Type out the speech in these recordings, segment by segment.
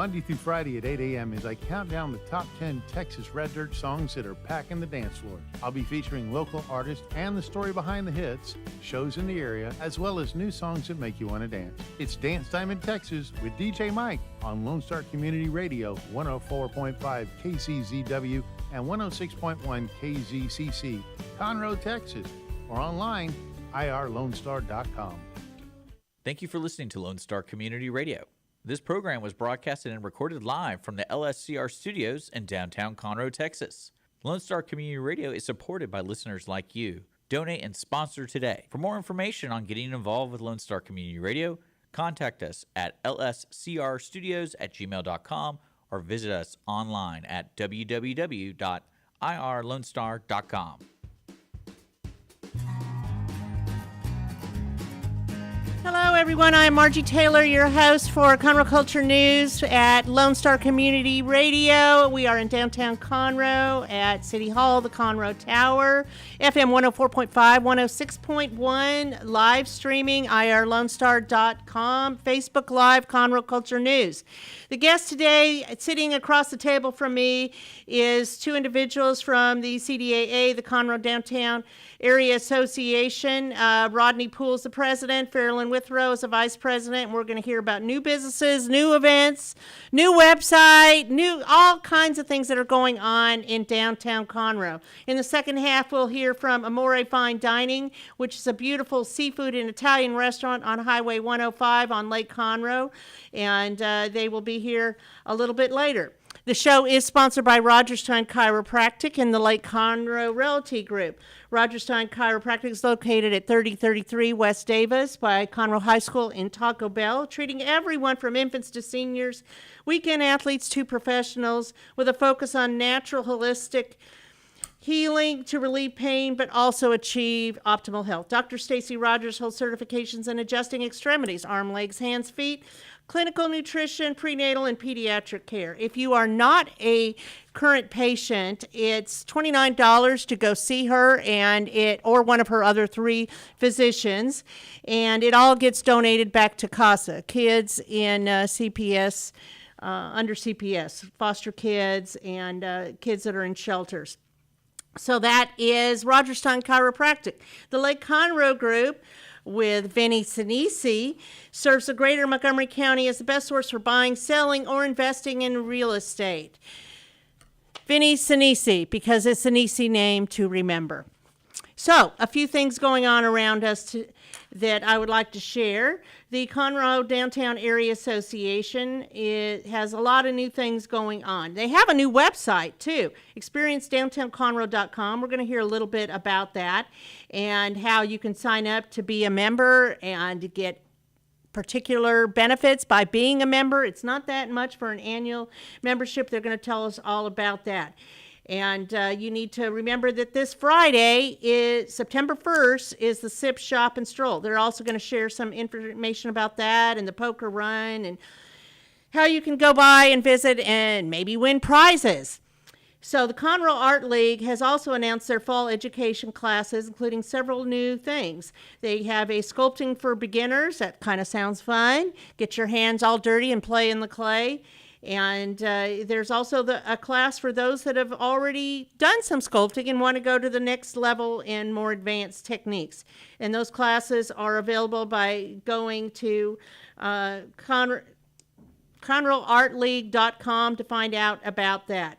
Monday through Friday at 8 a.m. as I count down the top 10 Texas Red Dirt songs that are packing the dance floor. I'll be featuring local artists and the story behind the hits, shows in the area, as well as new songs that make you want to dance. It's Dance Time in Texas with DJ Mike on Lone Star Community Radio, 104.5 KCZW and 106.1 KZCC, Conroe, Texas, or online, irlonestar.com. Thank you for listening to Lone Star Community Radio. This program was broadcasted and recorded live from the LSCR studios in downtown Conroe, Texas. Lone Star Community Radio is supported by listeners like you. Donate and sponsor today. For more information on getting involved with Lone Star Community Radio, contact us at lscrstudios@gmail.com or visit us online at www.irlonestar.com. Hello, everyone. I'm Margie Taylor, your host for Conroe Culture News at Lone Star Community Radio. We are in downtown Conroe at City Hall, the Conroe Tower, FM 104.5, 106.1, live streaming, irlonestar.com, Facebook Live, Conroe Culture News. The guest today, sitting across the table from me, is two individuals from the CDAA, the Conroe Downtown Area Association. Rodney Poole's the president, Farralyn Withrow is the vice president, and we're going to hear about new businesses, new events, new website, all kinds of things that are going on in downtown Conroe. In the second half, we'll hear from Amore Fine Dining, which is a beautiful seafood and Italian restaurant on Highway 105 on Lake Conroe, and they will be here a little bit later. The show is sponsored by Rogerstein Chiropractic and the Lake Conroe Realty Group. Rogerstein Chiropractic is located at 3033 West Davis by Conroe High School in Taco Bell, treating everyone from infants to seniors, weekend athletes to professionals, with a focus on natural, holistic healing to relieve pain, but also achieve optimal health. Dr. Stacy Rogers holds certifications in adjusting extremities, arm, legs, hands, feet, clinical nutrition, prenatal, and pediatric care. If you are not a current patient, it's $29 to go see her or one of her other three physicians, and it all gets donated back to CASA, kids in CPS, under CPS, foster kids, and kids that are in shelters. So that is Rogerstein Chiropractic. The Lake Conroe Group, with Vinny Sinisi, serves the greater Montgomery County as the best source for buying, selling, or investing in real estate. Vinny Sinisi, because it's an easy name to remember. So, a few things going on around us that I would like to share. The Conroe Downtown Area Association has a lot of new things going on. They have a new website, too, experiencedowntownconroe.com. We're going to hear a little bit about that and how you can sign up to be a member and get particular benefits by being a member. It's not that much for an annual membership. They're going to tell us all about that. And you need to remember that this Friday, September 1st, is the Sip, Shop, and Stroll. They're also going to share some information about that and the poker run and how you can go by and visit and maybe win prizes. So the Conroe Art League has also announced their fall education classes, including several new things. They have a sculpting for beginners. That kind of sounds fun. Get your hands all dirty and play in the clay. And there's also a class for those that have already done some sculpting and want to go to the next level in more advanced techniques. And those classes are available by going to ConroeArtLeague.com to find out about that.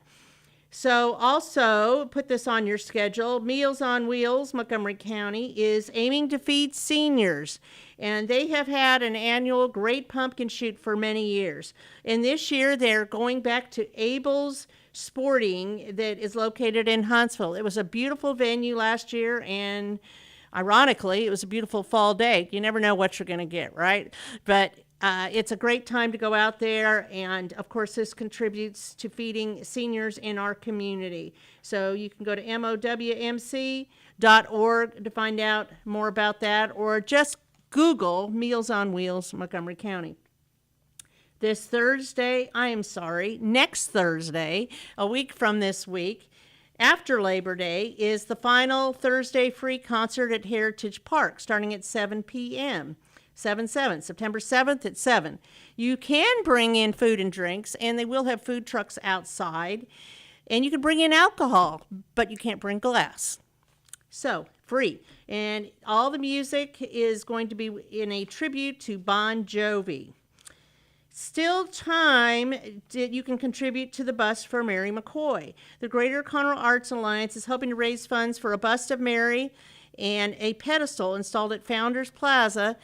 So also, put this on your schedule, Meals on Wheels, Montgomery County, is aiming to feed seniors. And they have had an annual Great Pumpkin Shoot for many years. And this year, they're going back to Abel's Sporting that is located in Huntsville. It was a beautiful venue last year, and ironically, it was a beautiful fall day. You never know what you're going to get, right? But it's a great time to go out there, and of course this contributes to feeding seniors in our community. So you can go to mowmc.org to find out more about that, or just Google Meals on Wheels, Montgomery County. Next Thursday, a week from this week, after Labor Day, is the final Thursday free concert at Heritage Park, starting at 7 p.m. September 7th at 7. You can bring in food and drinks, and they will have food trucks outside. And you can bring in alcohol, but you can't bring glass. So, free. And all the music is going to be in a tribute to Bon Jovi. Still time that you can contribute to the bust for Mary McCoy. The Greater Conroe Arts Alliance is hoping to raise funds for a bust of Mary and a pedestal installed at Founders Plaza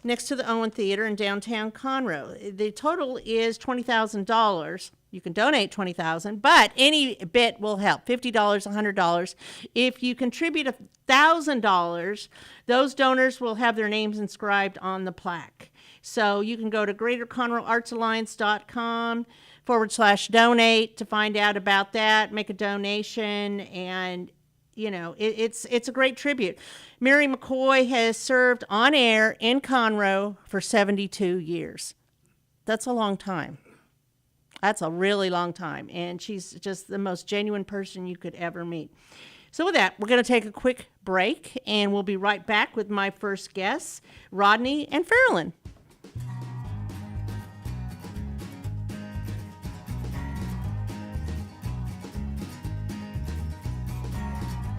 next to the Owen Theater in downtown Conroe. The total is $20,000. You can donate $20,000, but any bit will help. $50, $100. If you contribute $1,000, those donors will have their names inscribed on the plaque. So you can go to greaterconroeartsalliance.com/donate to find out about that, make a donation, and it's a great tribute. Mary McCoy has served on air in Conroe for 72 years. That's a long time. That's a really long time. And she's just the most genuine person you could ever meet. So with that, we're going to take a quick break, and we'll be right back with my first guests, Rodney and Farralyn.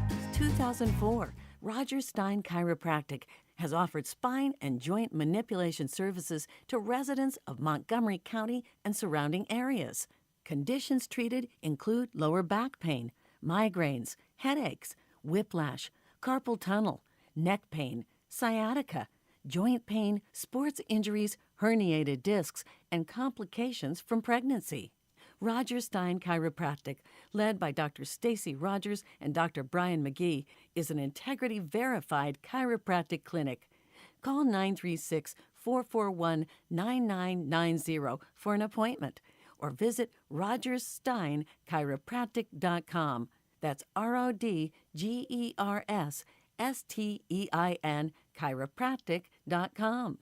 Since 2004, Roger Stein Chiropractic has offered spine and joint manipulation services to residents of Montgomery County and surrounding areas. Conditions treated include lower back pain, migraines, headaches, whiplash, carpal tunnel, neck pain, sciatica, joint pain, sports injuries, herniated discs, and complications from pregnancy. Roger Stein Chiropractic, led by Dr. Stacy Rogers and Dr. Brian McGee, is an integrity-verified chiropractic clinic. Call 936-441-9990 for an appointment, or visit rogerssteinchiropractic.com. That's RODGERSSTEIN chiropractic.com.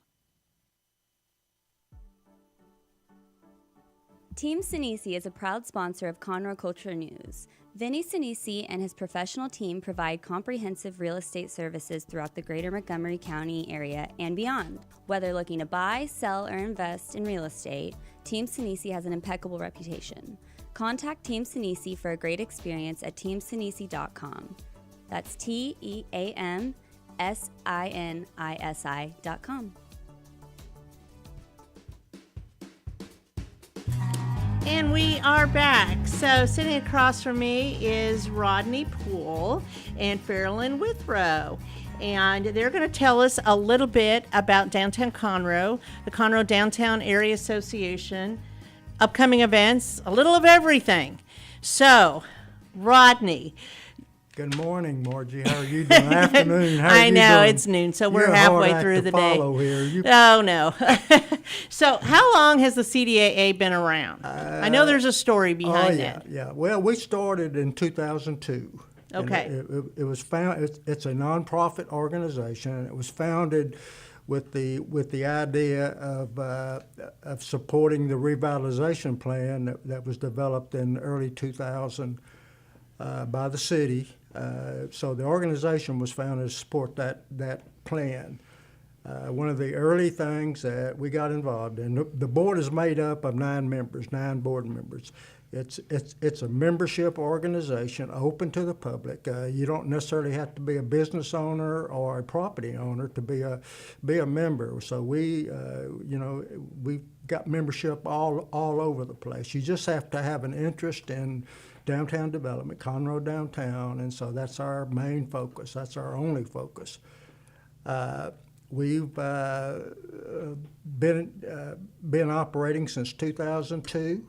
Team Sinisi is a proud sponsor of Conroe Culture News. Vinny Sinisi and his professional team provide comprehensive real estate services throughout the greater Montgomery County area and beyond. Whether looking to buy, sell, or invest in real estate, Team Sinisi has an impeccable reputation. Contact Team Sinisi for a great experience at teamsinisi.com. That's TEAMSINISI.com. And we are back. So sitting across from me is Rodney Poole and Farralyn Withrow. And they're going to tell us a little bit about downtown Conroe, the Conroe Downtown Area Association, upcoming events, a little of everything. So, Rodney. Good morning, Margie. How are you doing? Afternoon. How are I you know, doing? it's noon, so we're You're a halfway hard through act the to day. follow here. Oh, no. So, how long has the CDAA been around? I know there's a story behind that. Yeah. Well, we started in 2002. Okay. It was it's a nonprofit organization, and it was founded with the idea of supporting the revitalization plan that was developed in early 2000 by the city. So the organization was founded to support that plan. One of the early things that we got involved in, the board is made up of 9 board members. It's a membership organization open to the public. You don't necessarily have to be a business owner or a property owner to be a member. So we've got membership all over the place. You just have to have an interest in downtown development, Conroe downtown, and so that's our main focus. That's our only focus. We've been operating since 2002.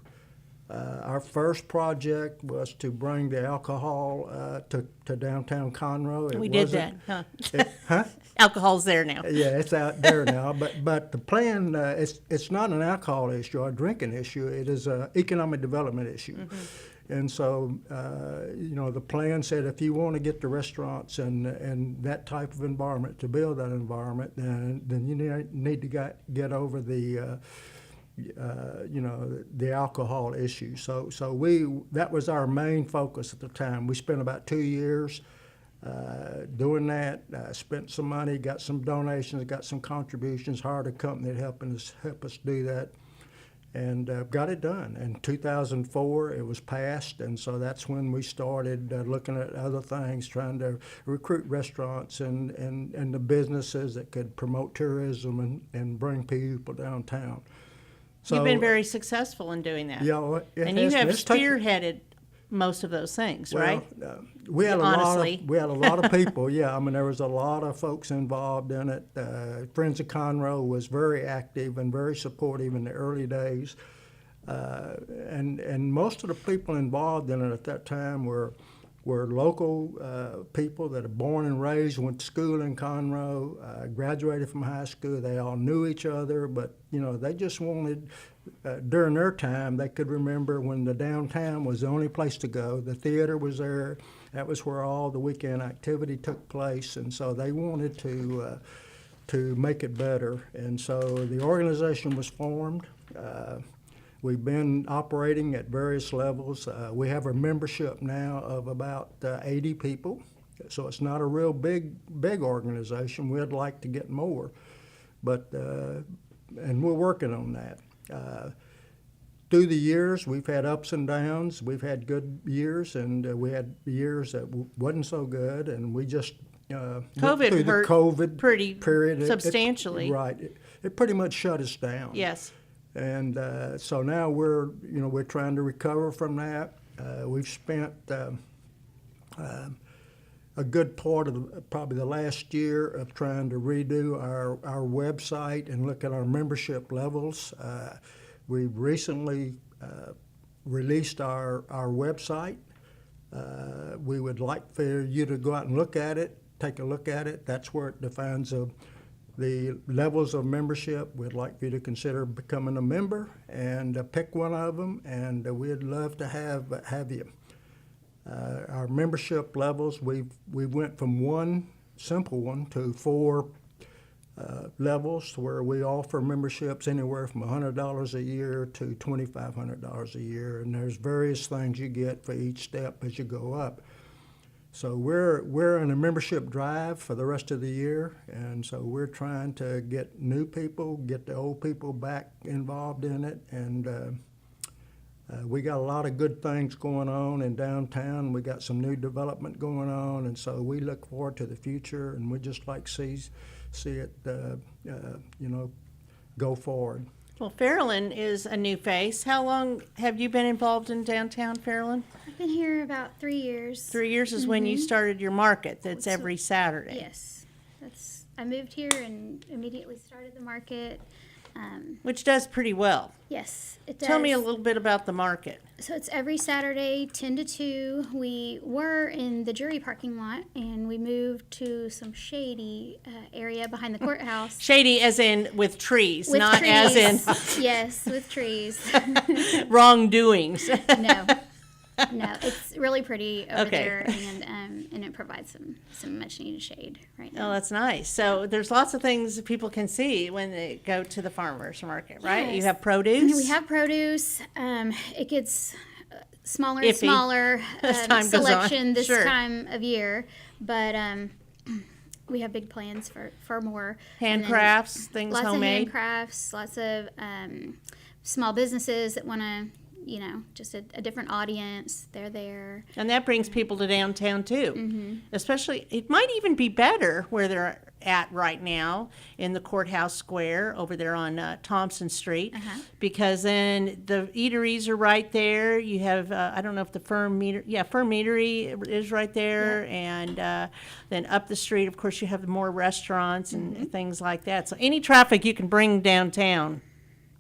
Our first project was to bring the alcohol to downtown Conroe. We did that, huh? Huh? Alcohol's there now. Yeah, it's out there now. But the plan, it's not an alcohol issue or a drinking issue. It is an economic development issue. Mm-hmm. And so, the plan said if you want to get the restaurants and that type of environment, to build that environment, then you need to get over the alcohol issue. So that was our main focus at the time. We spent about 2 years Doing that, spent some money, got some donations, got some contributions, hired a company to help us do that, and got it done. In 2004, it was passed, and so that's when we started looking at other things, trying to recruit restaurants and the businesses that could promote tourism and bring people downtown. So, You've been very successful in doing that. Yeah, well, and you have spearheaded most of those things, right? We had Honestly. we had a lot of people. Yeah, I mean, there was a lot of folks involved in it. Friends of Conroe was very active and very supportive in the early days, and most of the people involved in it at that time were local people that are born and raised, went to school in Conroe, graduated from high school. They all knew each other, but they just wanted. During their time, they could remember when the downtown was the only place to go. The theater was there. That was where all the weekend activity took place, and so they wanted to make it better. And so the organization was formed. We've been operating at various levels. We have a membership now of about 80 people, so it's not a real big organization. We'd like to get more, but and we're working on that. Through the years, we've had ups and downs. We've had good years, and we had years that wasn't so good, and we just went through the COVID pretty period. substantially. It pretty much shut us down. Yes. And so now we're trying to recover from that. We've spent a good part of probably the last year of trying to redo our website and look at our membership levels. We've recently released our website. We would like for you to go out and look at it, take a look at it. That's where it defines the levels of membership. We'd like for you to consider becoming a member and pick one of them, and we'd love to have you. Our membership levels, we went from one simple one to 4 levels where we offer memberships anywhere from $100 a year to $2,500 a year, and there's various things you get for each step as you go up. So we're in a membership drive for the rest of the year, and so we're trying to get new people, get the old people back involved in it, and we got a lot of good things going on in downtown. We got some new development going on, and so we look forward to the future, and we just like see it, go forward. Well, Farralyn is a new face. How long have you been involved in downtown, Farralyn? I've been here about 3 years. 3 years is when you started your market. That's every Saturday. Yes. I moved here and immediately started the market. Which does pretty well. Yes, it does. Tell me a little bit about the market. So it's every Saturday, 10 to 2. We were in the jury parking lot, and we moved to some shady area behind the courthouse. Shady as in with trees, With not trees. as in Yes, with trees. wrongdoings. No, it's really pretty over Okay. there, and it provides some much needed shade right now. Oh, that's nice. So there's lots of things that people can see when they go to the farmers market, right? You Yes. have produce. We have produce. It gets smaller and Iffy smaller as time goes on. selection this Sure. time of year, but we have big plans for more. And then Handcrafts, things lots homemade. of handcrafts, lots of small businesses that want to, just a different audience. They're there. And that brings people to downtown too. Mm-hmm. Especially, it might even be better where they're at right now in the courthouse square over there on Thompson Street, because then the eateries are right there. You have, I don't know if the Firm Meadery is right there. And then up the street, of course, you have more restaurants and things like that. So any traffic you can bring downtown.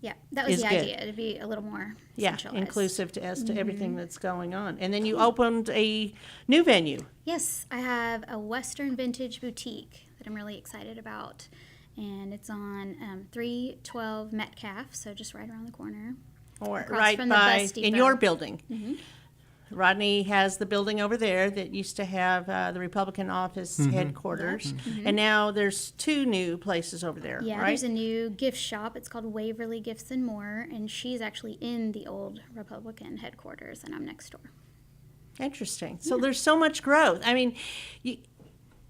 Yeah, that was Is the good. idea, to be a little more Yeah, centralized. inclusive as to everything that's going on. And then you opened a new venue. Yes, I have a Western vintage boutique that I'm really excited about, and it's on 312 Metcalf, so just right around the corner. Or Across right from the by, bus in depot. your building. Rodney has the building over there that used to have the Republican office headquarters. And now there's 2 new places over there, Yeah, right? there's a new gift shop. It's called Waverly Gifts and More, and she's actually in the old Republican headquarters, and I'm next door. Interesting. So there's so much growth. I mean,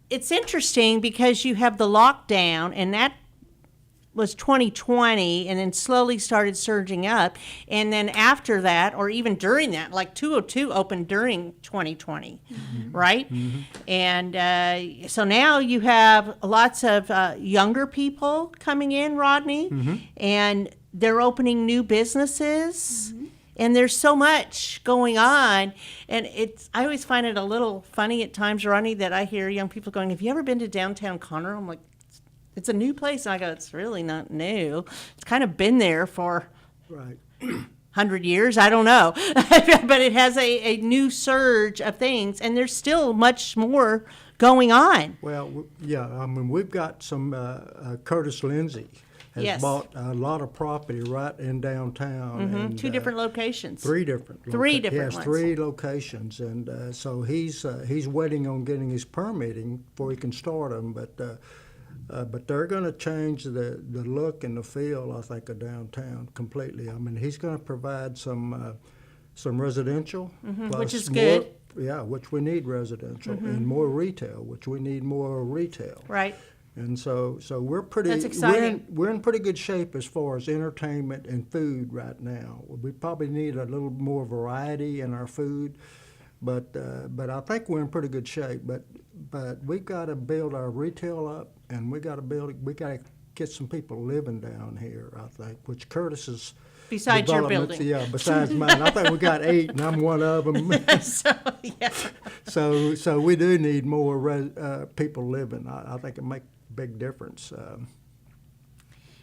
it's interesting because you have the lockdown, and that was 2020, and then slowly started surging up. And then after that, or even during that, like 202 opened during 2020, right? And so now you have lots of younger people coming in, Rodney, and they're opening new businesses. And there's so much going on, and I always find it a little funny at times, Rodney, that I hear young people going, "Have you ever been to downtown Conroe?" I'm like, "It's a new place." And I go, "It's really not new. It's kind of been there for Right. 100 years. I don't know." But it has a new surge of things, and there's still much more going on. Well, yeah, I mean, we've got some, Curtis Lindsay has Yes. bought a lot of property right in downtown. And, 2 different locations. Three different. Three different He has ones. 3 locations, and so he's waiting on getting his permitting before he can start them. But they're going to change the look and the feel, I think, of downtown completely. I mean, he's going to provide some residential, plus which is more, good. Yeah, which we need residential, and more retail, which we need more retail. Right. And so we're pretty. That's exciting. We're in pretty good shape as far as entertainment and food right now. We probably need a little more variety in our food, but I think we're in pretty good shape. But we've got to build our retail up, and we got to get some people living down here. I think, which Curtis is. Besides your building. Yeah, besides mine. I think we got 8, and I'm one of them. So, yeah. So we do need more people living. I think it makes a big difference.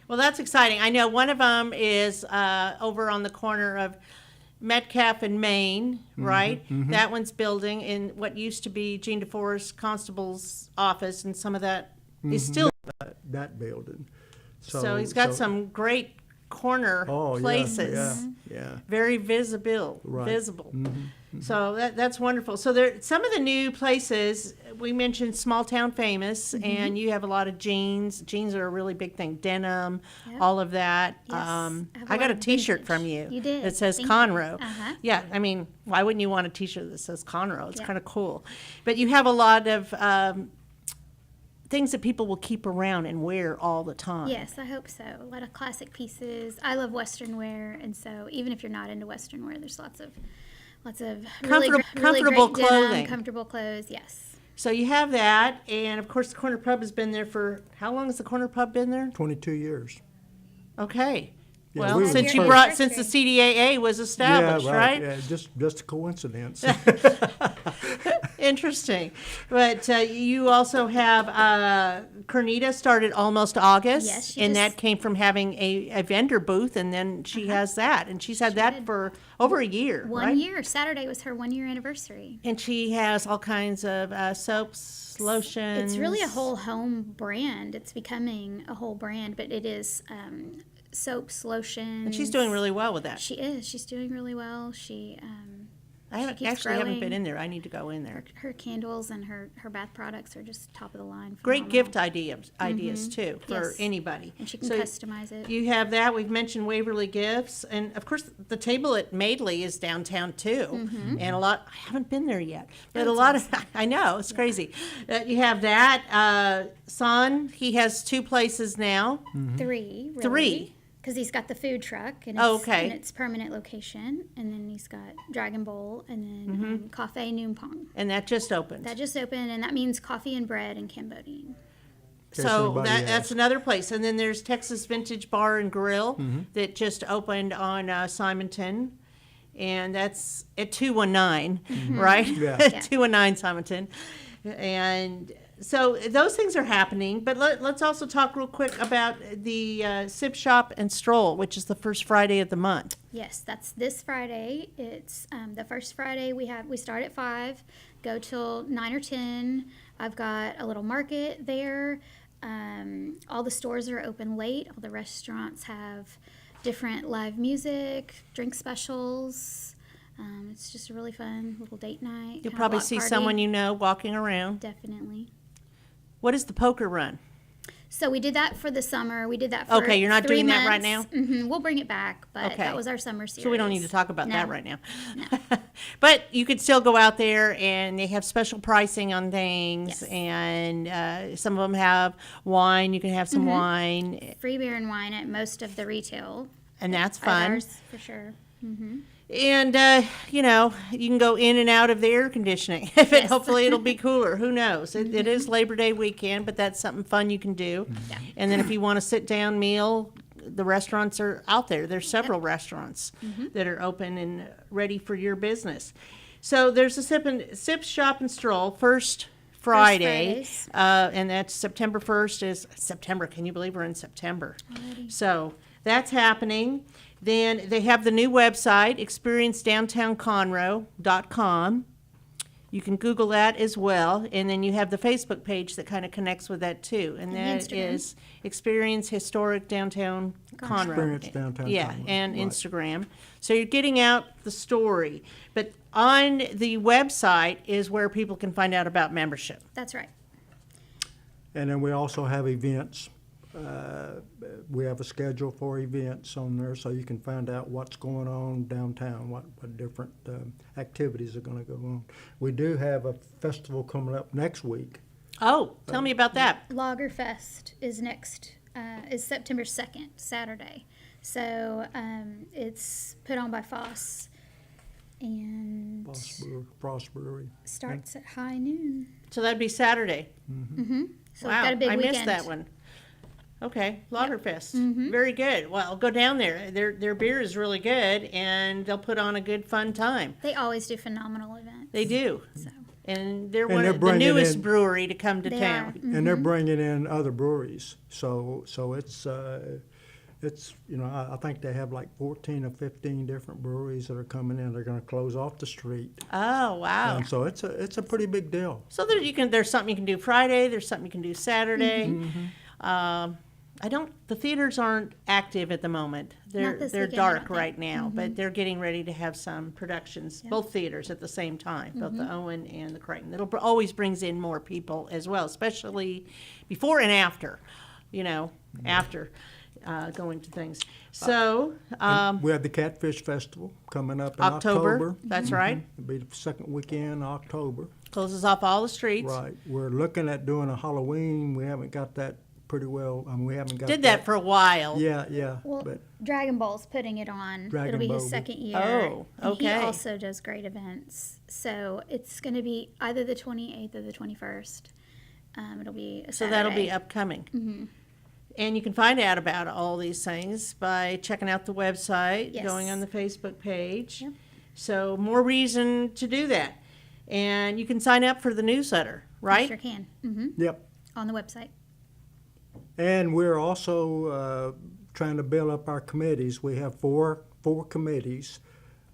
Well, that's exciting. I know one of them is over on the corner of Metcalf and Main, right? That one's building in what used to be Gene DeForest Constable's office, and some of that is still. That building. So he's got some great corner places. Yeah. Very visible. Right. So that's wonderful. So there, some of the new places, we mentioned Small Town Famous, and you have a lot of jeans. Jeans are a really big thing. Denim, all of that. Yes. I have a I got lot a of T-shirt vintage. from you. You did. That says Thank you. Conroe. Yeah, I mean, why wouldn't you want a T-shirt that says Conroe? It's kind of cool. But you have a lot of things that people will keep around and wear all the time. Yes, I hope so. A lot of classic pieces. I love Western wear, and so even if you're not into Western wear, there's lots of Comfortable great clothing. denim, comfortable clothes. Yes. So you have that, and of course the Corner Pub has been there for, how long has the Corner Pub been there? 22 years. Okay. Yeah, Well, we were since the you first. since the CDAA was established, right? Yeah, just a coincidence. Interesting. But you also have Cornita started almost August, Yes, she and just- that came from having a vendor booth, and then she has that, and she's had that did. for over a year, One right? year. Saturday was her 1-year anniversary. And she has all kinds of soaps, lotions. It's really a whole home brand. It's becoming a whole brand, but it is soaps, lotions. And she's doing really well with that. She is. She's doing really well. She I keeps haven't growing. been in there. I need to go in there. her candles and her bath products are just top of the line. Great phenomenal. gift ideas too for Yes. anybody. And she can So customize it. You have that. We've mentioned Waverly Gifts, and of course the table at Madeley is downtown too. And a lot. I haven't been there yet, but a it's lot of. I know it's crazy. You have that. Son, he has 2 places now. 3. Really. 3. Because he's got the food truck and Oh, it's, okay. and its permanent location, and then he's got Dragon Bowl, and then Cafe Noon Pong. And that just opened. That just opened, and that means coffee and bread and Cambodian. case So anybody that's asks. another place. And then there's Texas Vintage Bar and Grill that just opened on Simonton. And that's at 219, right? Yeah. 219 Simonton. And so those things are happening. But let's also talk real quick about the Sip Shop and Stroll, which is the first Friday of the month. Yes, that's this Friday. It's the first Friday we start at 5, go till 9 or 10. I've got a little market there. All the stores are open late. All the restaurants have different live music, drink specials. It's just a really fun little date night. You'll kinda probably block see party. someone you know walking around. Definitely. What is the poker run? So we did that for the summer. We did that for Okay, you're not 3 doing that right months. We'll bring it back, but Okay. that was our summer series. So we don't need to talk about that No. right now. But you could still go out there, and they have special pricing on things, Yes. and some of them have wine. You can have some wine, Free beer and wine at most of the retail. and that's At fun. ours, for sure. And you can go in and out of the air conditioning. Yes. Hopefully it'll be cooler. Who knows? It is Labor Day weekend, but that's something fun you can do. Yeah. And then if you want a sit down meal, the restaurants are out there. There's several restaurants that are open and ready for your business. So there's a sip, shop, and stroll first Friday, Fridays. and that's September 1st. Is September? Can you believe we're in September? So that's happening. Then they have the new website, experiencedowntownconroe.com. You can Google that as well. And then you have the Facebook page that kind of connects with that too. And that Instagram. is Experience Historic Downtown Conroe. Experience Downtown Yeah, Conroe, and right. Instagram. So you're getting out the story. But on the website is where people can find out about membership. That's right. And then we also have events. We have a schedule for events on there, so you can find out what's going on downtown, what different activities are going to go on. We do have a festival coming up next week. Oh, tell me about that. Lagerfest is is September 2nd, Saturday. So it's put on by Foss and Frost Brewery. starts at high noon. So that'd be Saturday. So Wow, we've got a big I weekend. missed that one. Okay, Lagerfest. Very good. Well, go down there. Their beer is really good, and they'll put on a good, fun time. They always do phenomenal events. They do. So And they're And one they're of the bringing newest in- brewery to come to They town. are. And they're bringing in other breweries, so it's I think they have like 14 or 15 different breweries that are coming in. They're going to close off the street, Oh, wow. and so it's a pretty big deal. So there's something you can do Friday. There's something you can do Saturday. The theaters aren't active at the moment. Not this They're weekend, I don't dark think. right now, but they're getting ready to have some productions, both theaters at the same time, both the Owen and the Creighton. It'll always brings in more people as well, especially before and after, after going to things. So, We have the Catfish Festival coming up in October, October. that's right. It'll be the second weekend in October. Closes off all the streets. Right. We're looking at doing a Halloween. We haven't got that pretty well. We haven't got Did that for a while. Yeah. Well, But Dragon Ball's putting it on. Dragon It'll be his Ball. second year. Oh, And he okay. also does great events. So it's going to be either the 28th or the 21st. It'll be a So that'll be Saturday. upcoming. And you can find out about all these things by checking out the website, Yes. going on the Facebook page. So more reason to do that. And you can sign up for the newsletter, right? Sure can. Yep. On the website. And we're also trying to build up our committees. We have four committees.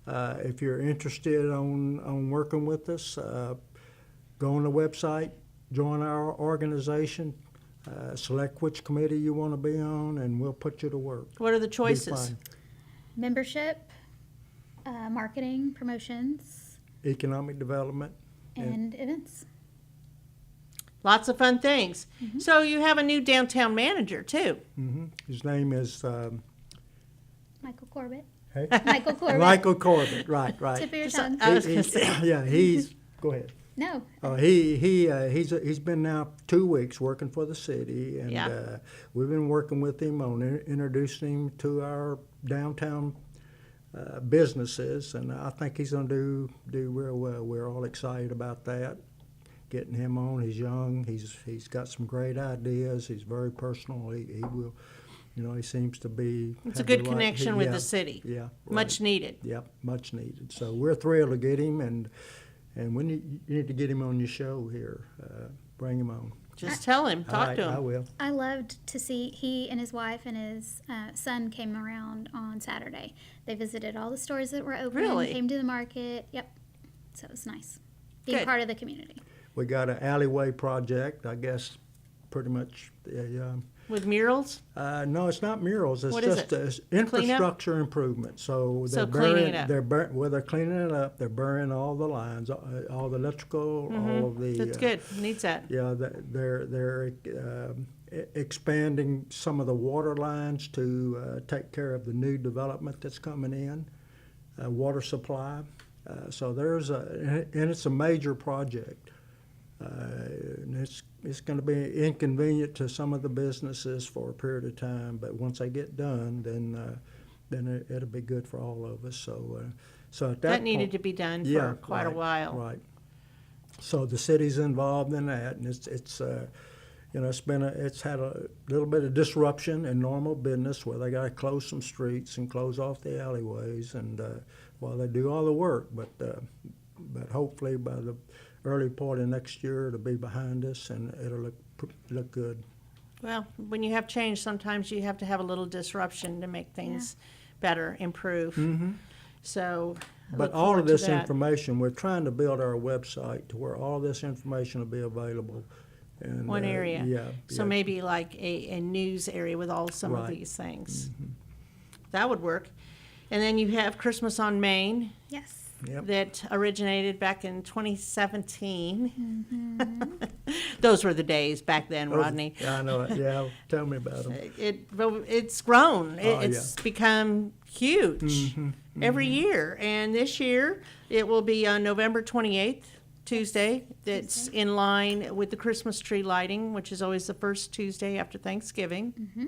If you're interested on working with us, go on the website, join our organization, select which committee you want to be on, and we'll put you to work. What are the Be choices? fine. Membership, marketing, promotions, Economic development. and events. Lots of fun things. So you have a new downtown manager too. His name is Michael Corbett. hey? Michael Corbett. Michael Corbett. Right. Tip of your tongue. I was gonna say, Yeah, he's. Go ahead. No. He's been now 2 weeks working for the city, and Yeah. we've been working with him on introducing him to our downtown businesses, and I think he's going to do real well. We're all excited about that. Getting him on. He's young. He's got some great ideas. He's very personal. He will. He seems to be. it's a have good the right- connection with yeah, the city. Yeah. Much right. needed. Yep, much needed. So we're thrilled to get him, and you need to get him on your show here. Bring him on. Just tell him, All talk right, to I him. will. I loved to see he and his wife and his son came around on Saturday. They visited all the stores that were open. Really? Came to the market. Yep. So it was nice being Good. part of the community. We got an alleyway project, I guess, pretty much. With murals? No, it's not murals. It's What is just it? infrastructure improvement. So So they're cleaning it burying, up. they're cleaning it up. They're burying all the lines, all the electrical, all of the. That's good. Needs that. Yeah, they're expanding some of the water lines to take care of the new development that's coming in, water supply. So and it's a major project. And it's going to be inconvenient to some of the businesses for a period of time, but once they get done, then it'll be good for all of us. So at That needed to be done for quite a while. Right. So the city's involved in that, and it's had a little bit of disruption in normal business where they got to close some streets and close off the alleyways, and while they do all the work, but hopefully by the early part of next year it'll be behind us and it'll look good. Well, when you have change, sometimes you have to have a little disruption to make things better, improve. Mm-hmm. So, but all of this information, we're trying to build our website to where all this information will be available. In one area. So yeah. maybe like a news area with some of Right. these things. Mm-hmm. That would work. And then you have Christmas on Main. Yes. Yep. That originated back in 2017. Those were the days back then, Rodney. Yeah, I know it. Yeah, tell me about them. It's grown. Oh, It's become huge every year. And this year it will be on November 28th, Tuesday. That's in line with the Christmas tree lighting, which is always the first Tuesday after Thanksgiving. Mm-hmm.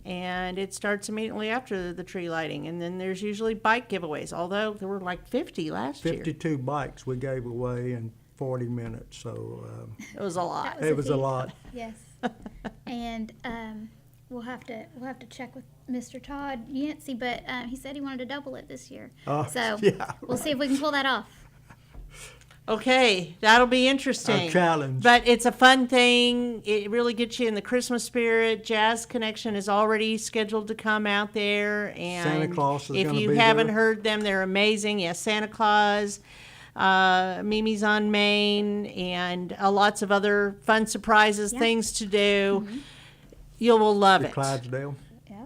And it starts immediately after the tree lighting. And then there's usually bike giveaways, although there were like 50 last year. 52 bikes we gave away in 40 minutes, so It was a lot. it was a feat. lot. Yes. And we'll have to check with Mr. Todd Yancey, but he said he wanted to double it this year. So yeah. we'll see if we can pull that off. Okay, that'll be interesting. A challenge. But it's a fun thing. It really gets you in the Christmas spirit. Jazz Connection is already scheduled to come out there. And Santa Claus is if gonna you be haven't there. heard them, they're amazing. Yes, Santa Claus, Mimi's on Main, and lots of other fun surprises, things to do. You will love The it. Clydesdale. Yeah.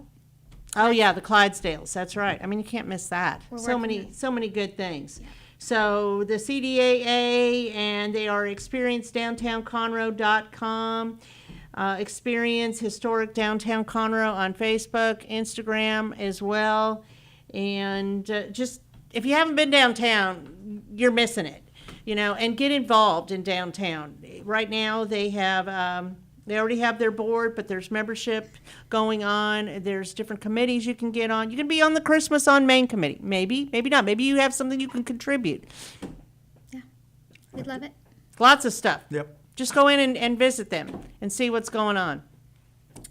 Oh yeah, the Clydesdales. That's right. I mean, you can't miss that. We're So working many good things. So the CDAA, and they are experiencedowntownconroe.com. Experience Historic Downtown Conroe on Facebook, Instagram as well. And just, if you haven't been downtown, you're missing it, and get involved in downtown. Right now they have, they already have their board, but there's membership going on. There's different committees you can get on. You can be on the Christmas on Main committee. Maybe not. Maybe you have something you can contribute. Yeah. We'd love it. Lots of stuff. Yep. Just go in and visit them and see what's going on.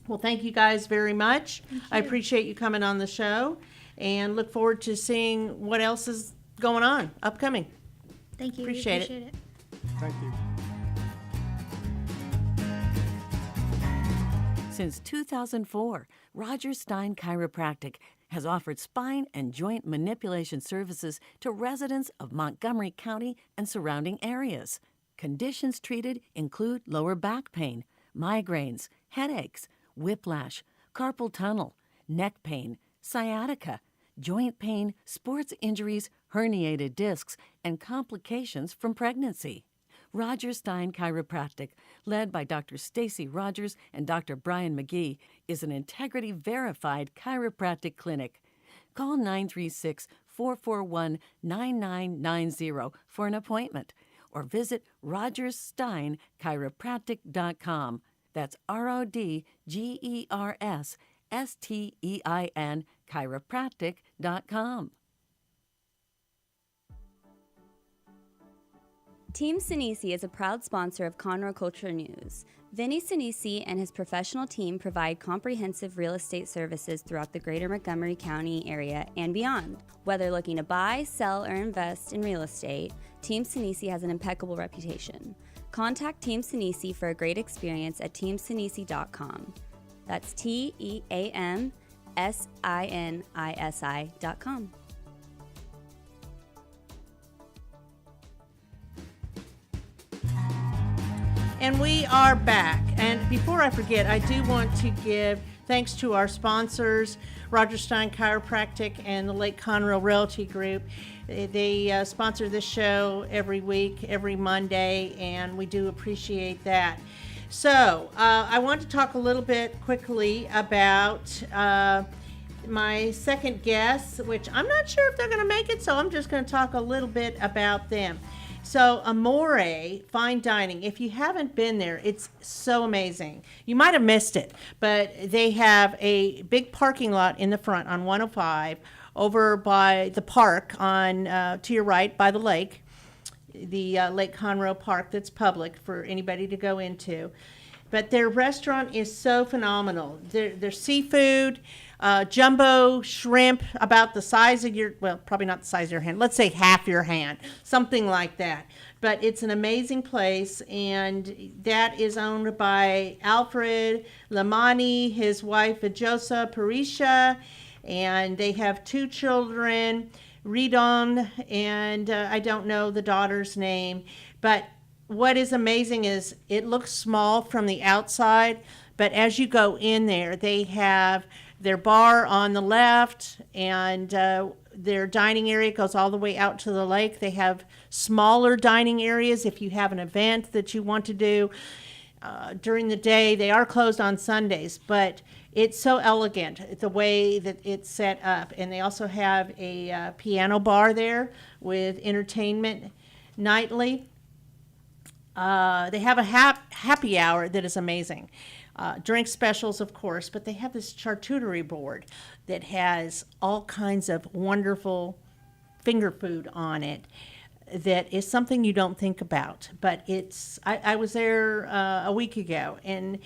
Well, thank you guys very much. I appreciate you coming on the show and look forward to seeing what else is going on upcoming. Thank you. Appreciate we it. appreciate it. Thank you. Since 2004, Roger Stein Chiropractic has offered spine and joint manipulation services to residents of Montgomery County and surrounding areas. Conditions treated include lower back pain, migraines, headaches, whiplash, carpal tunnel, neck pain, sciatica, joint pain, sports injuries, herniated discs, and complications from pregnancy. Roger Stein Chiropractic, led by Dr. Stacy Rogers and Dr. Brian McGee, is an integrity-verified chiropractic clinic. Call 936-441-9990 for an appointment or visit rogerssteinchiropractic.com. That's RODGERSSTEIN chiropractic.com. Team Sinisi is a proud sponsor of Conroe Culture News. Vinny Sinisi and his professional team provide comprehensive real estate services throughout the greater Montgomery County area and beyond. Whether looking to buy, sell, or invest in real estate, Team Sinisi has an impeccable reputation. Contact Team Sinisi for a great experience at teamsinisi.com. That's TEAMSINISI.com. And we are back. And before I forget, I do want to give thanks to our sponsors, Roger Stein Chiropractic and the Lake Conroe Realty Group. They sponsor this show every week, every Monday, and we do appreciate that. So I want to talk a little bit quickly about my second guest, which I'm not sure if they're going to make it, so I'm just going to talk a little bit about them. So Amore Fine Dining, if you haven't been there, it's so amazing. You might have missed it, but they have a big parking lot in the front on 105 over by the park on to your right by the lake, the Lake Conroe Park that's public for anybody to go into. But their restaurant is so phenomenal. Their seafood, jumbo shrimp about the size of your, well, probably not the size of your hand. Let's say half your hand, something like that. But it's an amazing place, and that is owned by Alfred Limani, his wife Vjosa Berisha, and they have 2 children, Redon, and I don't know the daughter's name. But what is amazing is it looks small from the outside, but as you go in there, they have their bar on the left, and their dining area goes all the way out to the lake. They have smaller dining areas if you have an event that you want to do during the day. They are closed on Sundays, but it's so elegant the way that it's set up. And they also have a piano bar there with entertainment nightly. They have a happy hour that is amazing. Drink specials, of course, but they have this charcuterie board that has all kinds of wonderful finger food on it that is something you don't think about. But I was there a week ago, and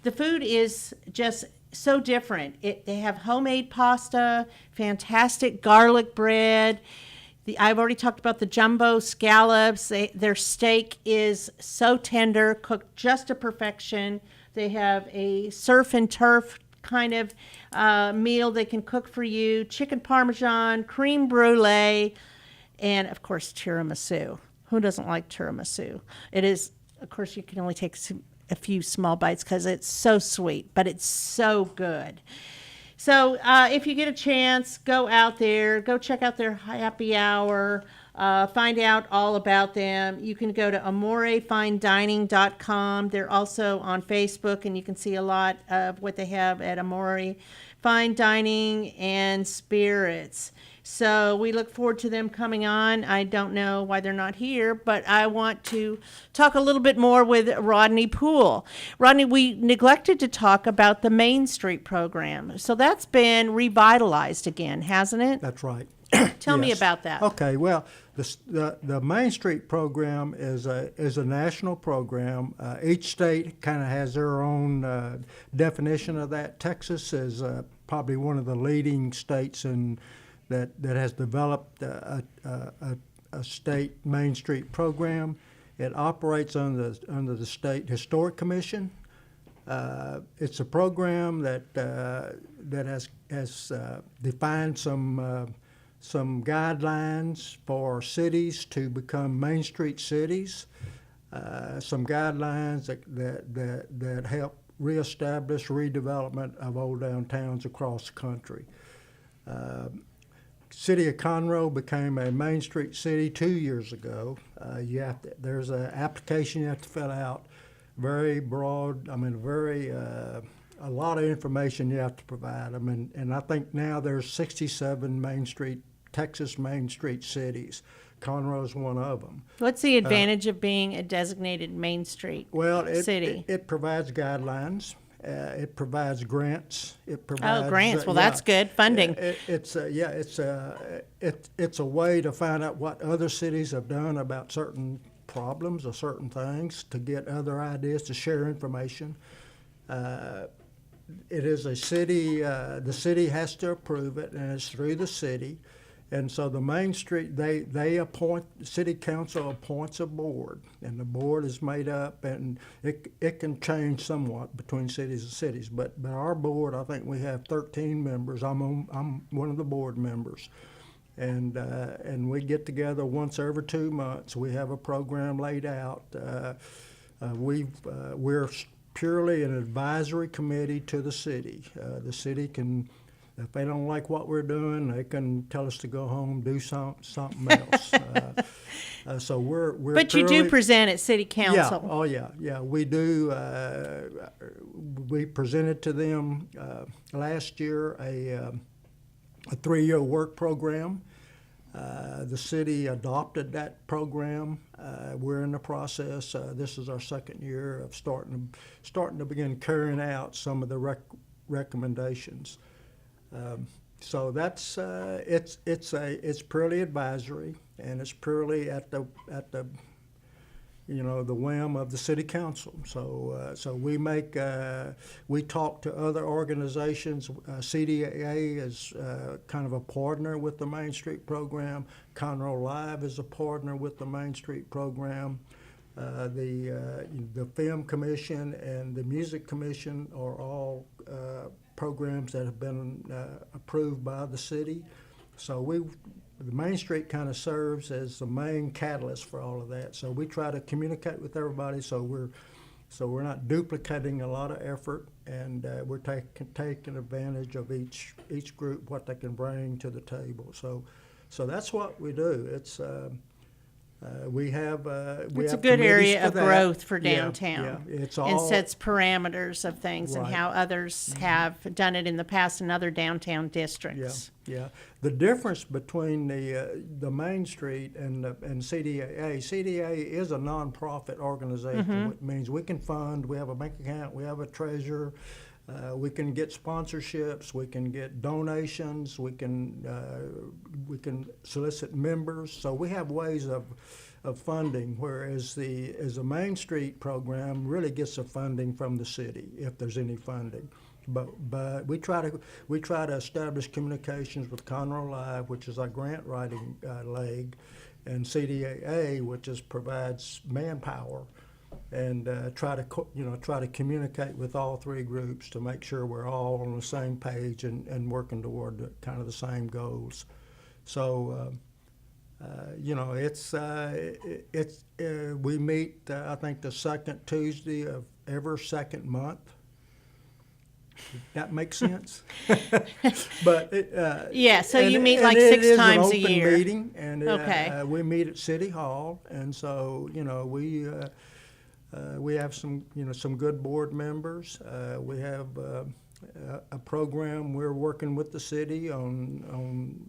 the food is just so different. They have homemade pasta, fantastic garlic bread. I've already talked about the jumbo scallops. Their steak is so tender, cooked just to perfection. They have a surf and turf kind of meal they can cook for you. Chicken parmesan, cream brulee, and of course tiramisu. Who doesn't like tiramisu? It is, of course, you can only take a few small bites because it's so sweet, but it's so good. So if you get a chance, go out there, go check out their happy hour, find out all about them. You can go to amorefinedining.com. They're also on Facebook, and you can see a lot of what they have at Amore Fine Dining and Spirits. So we look forward to them coming on. I don't know why they're not here, but I want to talk a little bit more with Rodney Poole. Rodney, we neglected to talk about the Main Street program. So that's been revitalized again, hasn't it? That's right. Tell me Yes. about that. Okay, well, the Main Street program is a national program. Each state kind of has their own definition of that. Texas is probably one of the leading states that has developed a state Main Street program. It operates under the State Historic Commission. It's a program that has defined some guidelines for cities to become Main Street cities. Some guidelines that help reestablish redevelopment of old downtowns across the country. City of Conroe became a Main Street city 2 years ago. There's an application you have to fill out, very broad. I mean, a lot of information you have to provide. I mean, and I think now there's 67 Texas Main Street cities. Conroe's one of them. What's the advantage of being a designated Main Street city? It provides guidelines. It provides grants. It provides grants. Well, that's good funding. It's a way to find out what other cities have done about certain problems or certain things, to get other ideas, to share information. It is a city. The city has to approve it, and it's through the city. And so the Main Street, they appoint, City Council appoints a board, and the board is made up, and it can change somewhat between cities and cities. But our board, I think we have 13 members. I'm one of the board members, and we get together once every 2 months. We have a program laid out. We're purely an advisory committee to the city. The city can. If they don't like what we're doing, they can tell us to go home, do something else. So we're But you do purely- present at city council. Yeah, oh yeah, we do. We presented to them last year a 3-year work program. The city adopted that program. We're in the process. This is our second year of starting to begin carrying out some of the recommendations. So that's it's purely advisory, and it's purely at the the whim of the city council. So we talk to other organizations. CDAA is kind of a partner with the Main Street program. Conroe Live is a partner with the Main Street program. The Film Commission and the Music Commission are all programs that have been approved by the city. So the Main Street kind of serves as the main catalyst for all of that. So we try to communicate with everybody, so we're not duplicating a lot of effort, and we're taking advantage of each group, what they can bring to the table. So that's what we do. It's we have It's a good area of growth for downtown. Yeah, it's and all sets parameters of things and Right. how others have done it in the past in other downtown districts. Yeah. The difference between the Main Street and CDAA is a nonprofit organization, which means we can fund. We have a bank account. We have a treasurer. We can get sponsorships. We can get donations. We can solicit members. So we have ways of funding. Whereas the Main Street program really gets the funding from the city, if there's any funding. But we try to establish communications with Conroe Live, which is our grant writing leg, and CDAA, which provides manpower, and try to communicate with all three groups to make sure we're all on the same page and working toward kind of the same goals. So we meet I think the second Tuesday of every second month. That makes sense. But Yeah, so you meet and like it 6 is times an a open year. meeting, and Okay. we meet at City Hall, and so we have some good board members. We have a program we're working with the city on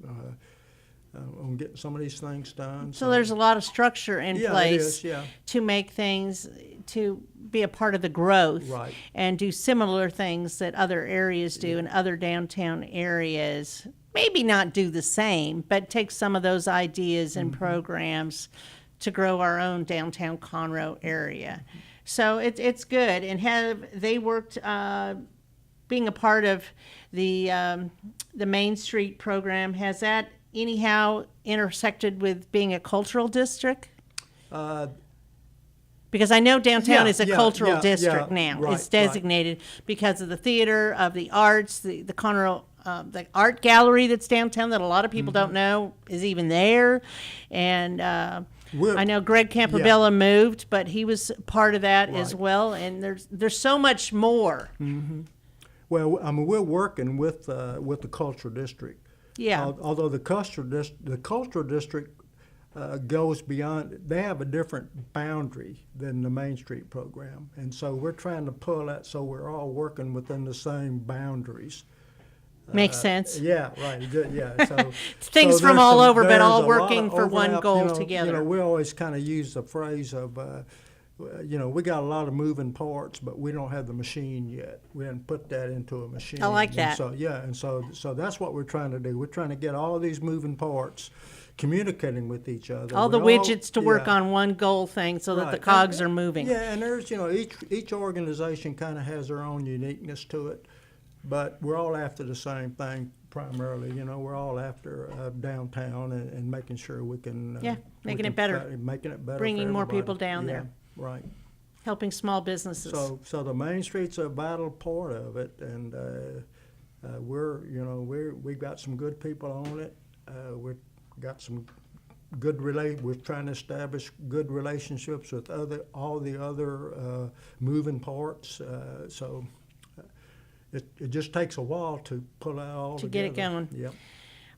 getting some of these things done. So there's a lot of structure in Yeah, it place is, yeah. to make things, to be a part of the growth. Right. And do similar things that other areas do in other downtown areas. Maybe not do the same, but take some of those ideas and programs to grow our own downtown Conroe area. So it's good. And have they worked, being a part of the Main Street program, has that anyhow intersected with being a cultural district? Because I know downtown is a cultural district now. right, It's designated because of the theater, of the arts, the Conroe, the art gallery that's downtown that a lot of people don't know is even there. And I know Greg Campobella moved, but he was part of that as Right. well. And there's so much more. Well, I mean, we're working with the cultural district. Yeah. Although the cultural district goes beyond, they have a different boundary than the Main Street program, and so we're trying to pull that so we're all working within the same boundaries. Makes sense. Yeah, right. Good. Yeah. So Things so from there's all some- over, but there's all a lot working of for one overlap. goal You know, together. we always kind of use the phrase of, we got a lot of moving parts, but we don't have the machine yet. We haven't put that into a machine. I like And that. So that's what we're trying to do. We're trying to get all these moving parts communicating with each other. All the We widgets to work yeah. on one goal thing so that the Right. cogs are moving. Yeah, and there's, each organization kind of has their own uniqueness to it, but we're all after the same thing primarily. We're all after downtown and making sure we can. Yeah, making it better. Making it better. Bringing for more everybody. people down Yeah, there. Right. Helping small businesses. So the Main Street's a vital part of it, and we've got some good people on it. We've got some we're trying to establish good relationships with all the other moving parts. It just takes a while to pull it all To together. get it going. Yep.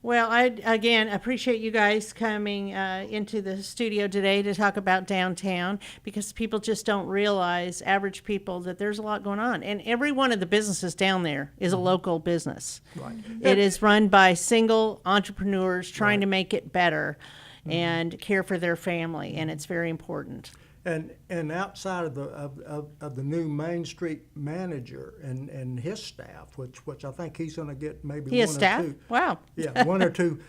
Well, I again appreciate you guys coming into the studio today to talk about downtown, because people just don't realize, average people, that there's a lot going on. And every one of the businesses down there is a local business. Right. It is run by single entrepreneurs trying to make it better and care for their family, and it's very important. And outside of the new Main Street manager and his staff, which I think he's going to get maybe He has one staff? or two. Wow. Yeah, one or two.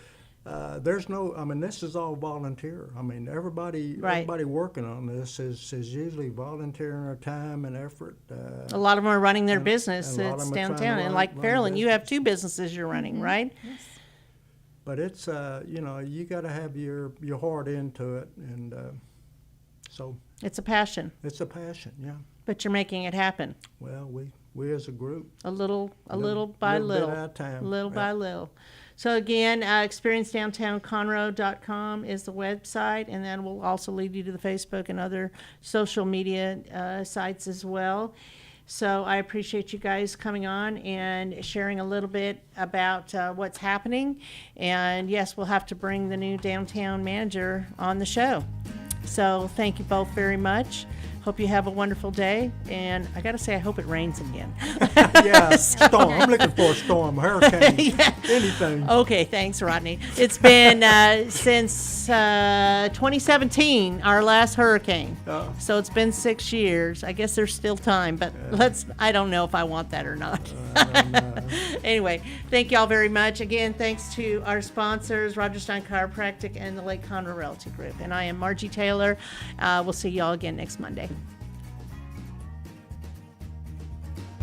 There's no. I mean, this is all volunteer. I mean, everybody working on this is usually volunteering their time and effort. A lot of them are running their business. and a lot of It's them are trying to downtown. And run- like run the Farralyn, you have business. 2 businesses you're running, right? But it's you got to have your heart into it, and so It's a passion, it's a passion. Yeah. but you're making it happen. Well, we as a group. A little by little little, bit at a time. little Yeah. by little. So again, experiencedowntownconroe.com is the website, and then we'll also lead you to the Facebook and other social media sites as well. So I appreciate you guys coming on and sharing a little bit about what's happening. And yes, we'll have to bring the new downtown manager on the show. So thank you both very much. Hope you have a wonderful day. And I got to say, I hope it rains again. Yeah, storm. I'm looking for a storm, hurricane, anything. Okay, thanks, Rodney. It's been since 2017, our last hurricane. Oh. So it's been 6 years. I guess there's still time, but I don't know if I want that or not. Anyway, thank y'all very much. Again, thanks to our sponsors, Roger Stein Chiropractic and the Lake Conroe Realty Group. And I am Margie Taylor. We'll see y'all again next Monday.